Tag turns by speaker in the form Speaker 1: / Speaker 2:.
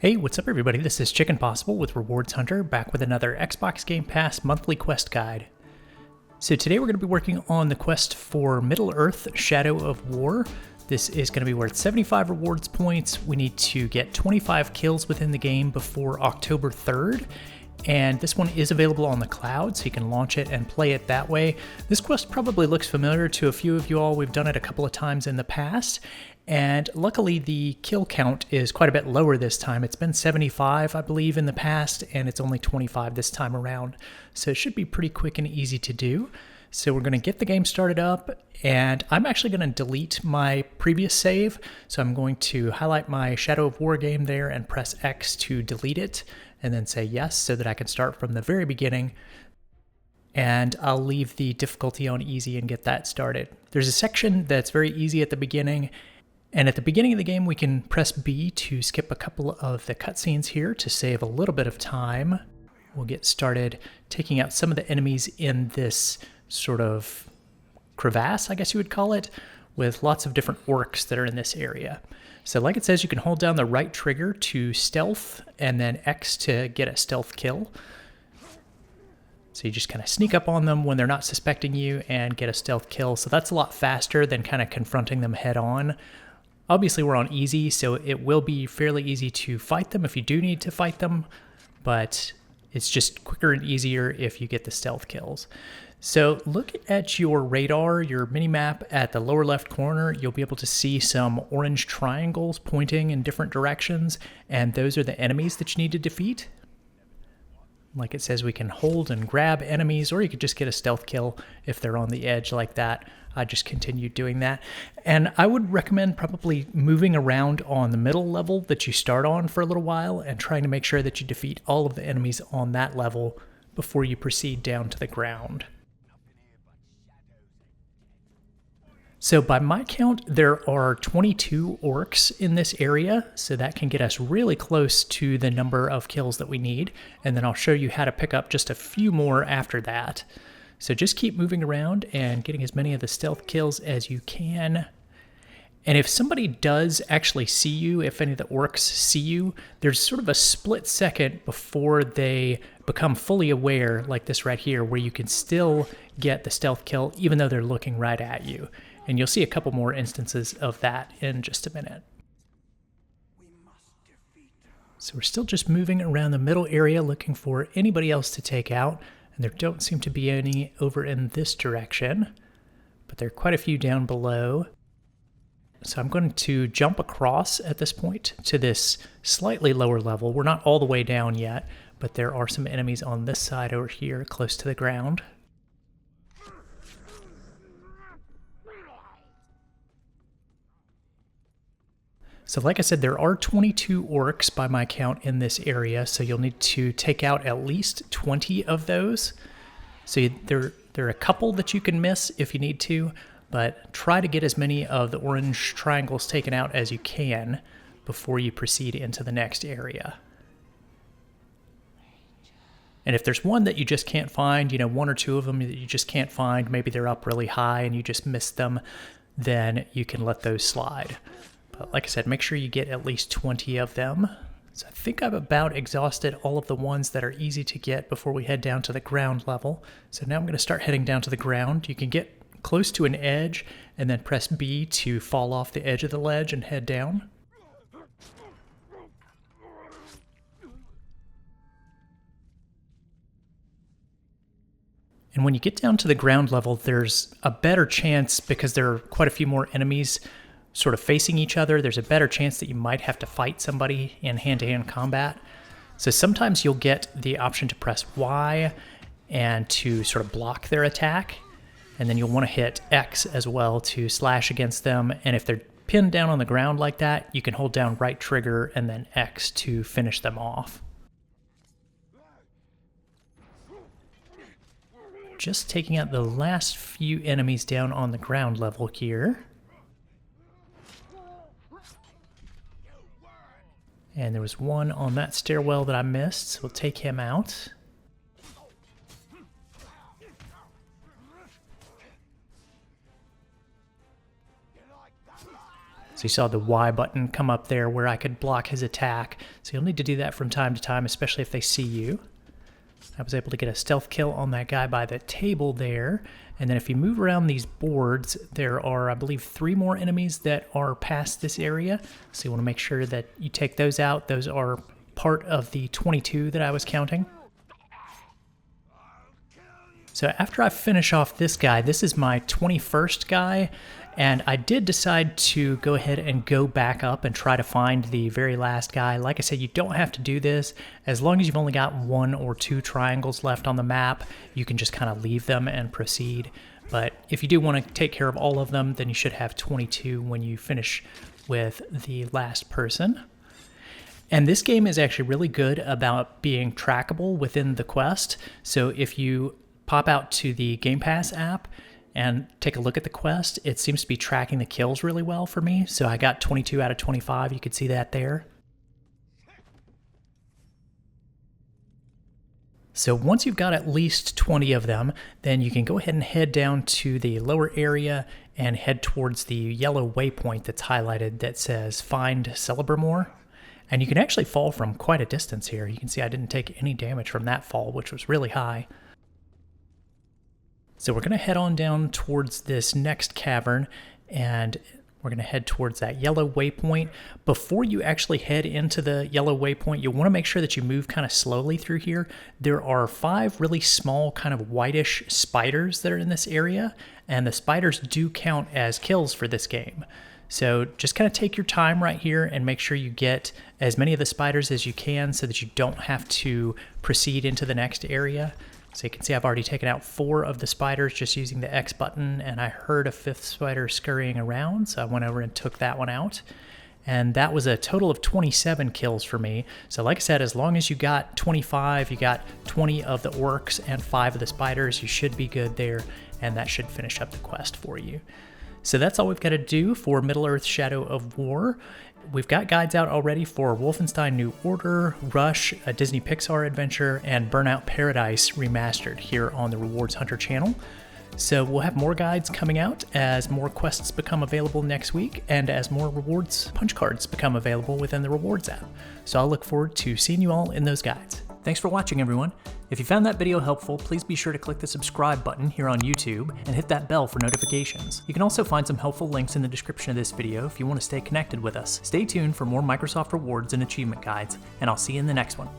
Speaker 1: Hey, what's up everybody? This is Chicken Possible with Rewards Hunter, back with another Xbox Game Pass monthly quest guide. So today we're going to be working on the quest for Middle-earth: Shadow of War. This is going to be worth 75 rewards points. We need to get 25 kills within the game before October 3rd. And this one is available on the cloud, so you can launch it and play it that way. This quest probably looks familiar to a few of you all. We've done it a couple of times in the past. And luckily the kill count is quite a bit lower this time. It's been 75, I believe, in the past, and it's only 25 this time around. So it should be pretty quick and easy to do. So we're going to get the game started up, and I'm actually going to delete my previous save. So I'm going to highlight my Shadow of War game there and press X to delete it, and then say yes so that I can start from the very beginning. And I'll leave the difficulty on easy and get that started. There's a section that's very easy at the beginning. And at the beginning of the game, we can press B to skip a couple of the cutscenes here to save a little bit of time. We'll get started taking out some of the enemies in this sort of crevasse, I guess you would call it, with lots of different orcs that are in this area. So like it says, you can hold down the right trigger to stealth and then X to get a stealth kill. So you just kind of sneak up on them when they're not suspecting you and get a stealth kill. So that's a lot faster than kind of confronting them head on. Obviously we're on easy, so it will be fairly easy to fight them if you do need to fight them, but it's just quicker and easier if you get the stealth kills. So look at your radar, your mini-map at the lower left corner. You'll be able to see some orange triangles pointing in different directions, and those are the enemies that you need to defeat. Like it says, we can hold and grab enemies, or you could just get a stealth kill if they're on the edge like that. I just continue doing that. And I would recommend probably moving around on the middle level that you start on for a little while and trying to make sure that you defeat all of the enemies on that level before you proceed down to the ground. So by my count, there are 22 orcs in this area, so that can get us really close to the number of kills that we need, and then I'll show you how to pick up just a few more after that. So just keep moving around and getting as many of the stealth kills as you can. And if somebody does actually see you, if any of the orcs see you, there's sort of a split second before they become fully aware, like this right here, where you can still get the stealth kill even though they're looking right at you. And you'll see a couple more instances of that in just a minute. So we're still just moving around the middle area looking for anybody else to take out. And there don't seem to be any over in this direction, but there are quite a few down below. So I'm going to jump across at this point to this slightly lower level. We're not all the way down yet, but there are some enemies on this side over here close to the ground. So like I said, there are 22 orcs by my count in this area, so you'll need to take out at least 20 of those. So there are a couple that you can miss if you need to, but try to get as many of the orange triangles taken out as you can before you proceed into the next area. And if there's one that you just can't find, you know, one or two of them that you just can't find, maybe they're up really high and you just missed them, then you can let those slide. But like I said, make sure you get at least 20 of them. So I think I've about exhausted all of the ones that are easy to get before we head down to the ground level. So now I'm going to start heading down to the ground. You can get close to an edge and then press B to fall off the edge of the ledge and head down. And when you get down to the ground level, there's a better chance, because there are quite a few more enemies sort of facing each other, there's a better chance that you might have to fight somebody in hand-to-hand combat. So sometimes you'll get the option to press Y and to sort of block their attack, and then you'll want to hit X as well to slash against them. And if they're pinned down on the ground like that, you can hold down right trigger and then X to finish them off. Just taking out the last few enemies down on the ground level here. And there was one on that stairwell that I missed, so we'll take him out. So you saw the Y button come up there where I could block his attack. So you'll need to do that from time to time, especially if they see you. I was able to get a stealth kill on that guy by the table there. And then if you move around these boards, there are, I believe, 3 more enemies that are past this area. So you want to make sure that you take those out. Those are part of the 22 that I was counting. So after I finish off this guy, this is my 21st guy, and I did decide to go ahead and go back up and try to find the very last guy. Like I said, you don't have to do this. As long as you've only got 1 or 2 triangles left on the map, you can just kind of leave them and proceed. But if you do want to take care of all of them, then you should have 22 when you finish with the last person. And this game is actually really good about being trackable within the quest. So if you pop out to the Game Pass app and take a look at the quest, it seems to be tracking the kills really well for me. So I got 22 out of 25. You could see that there. So once you've got at least 20 of them, then you can go ahead and head down to the lower area and head towards the yellow waypoint that's highlighted that says Find Celebremore. And you can actually fall from quite a distance here. You can see I didn't take any damage from that fall, which was really high. So we're going to head on down towards this next cavern, and we're going to head towards that yellow waypoint. Before you actually head into the yellow waypoint, you'll want to make sure that you move kind of slowly through here. There are 5 really small kind of whitish spiders that are in this area, and the spiders do count as kills for this game. So just kind of take your time right here and make sure you get as many of the spiders as you can so that you don't have to proceed into the next area. So you can see I've already taken out 4 of the spiders just using the X button, and I heard a 5th spider scurrying around, so I went over and took that one out. And that was a total of 27 kills for me. So like I said, as long as you got 25, you got 20 of the orcs and 5 of the spiders, you should be good there, and that should finish up the quest for you. So that's all we've got to do for Middle-earth: Shadow of War. We've got guides out already for Wolfenstein New Order, Rush, a Disney Pixar adventure, and Burnout Paradise Remastered here on the Rewards Hunter channel. So we'll have more guides coming out as more quests become available next week and as more rewards punch cards become available within the Rewards app. So I'll look forward to seeing you all in those guides. Thanks for watching, everyone. If you found that video helpful, please be sure to click the subscribe button here on YouTube and hit that bell for notifications. You can also find some helpful links in the description of this video if you want to stay connected with us. Stay tuned for more Microsoft rewards and achievement guides, and I'll see you in the next one.